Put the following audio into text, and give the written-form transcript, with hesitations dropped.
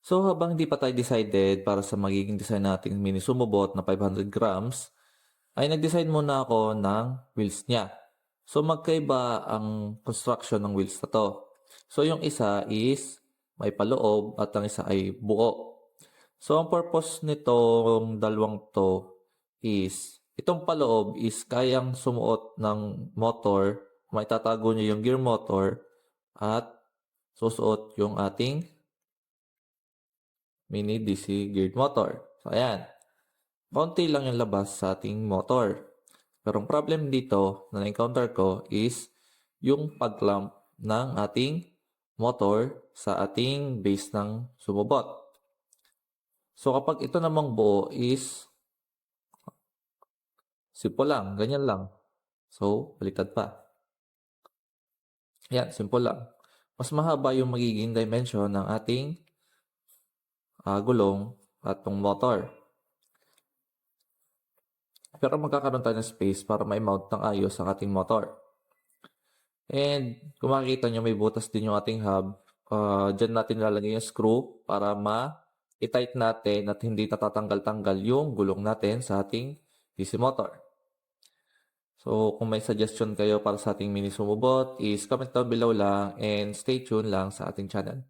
So habang hindi pa tayo decided para sa magiging design nating mini sumobot na 500 grams, ay nag-design muna ako ng wheels niya. So magkaiba ang construction ng wheels na to. So yung isa is may paloob at ang isa ay buo. So ang purpose nitong dalawang to is, itong paloob is kayang sumuot ng motor, maitatago niya yung gear motor at susuot yung ating mini DC geared motor. So ayan, konti lang yung labas sa ating motor. Pero ang problem dito na na-encounter ko is yung pag-clamp ng ating motor sa ating base ng sumobot. So kapag ito namang buo is simple lang, ganyan lang. So baliktad pa. Yan, simple lang. Mas mahaba yung magiging dimension ng ating gulong at ng motor. Pero magkakaroon tayo ng space para ma-mount ng ayos ang ating motor. And kung makikita nyo, may butas din yung ating hub. Diyan natin lalagay yung screw para i-tight natin at hindi natatanggal-tanggal yung gulong natin sa ating DC motor. So kung may suggestion kayo para sa ating mini sumubot, is comment down below lang and stay tuned lang sa ating channel.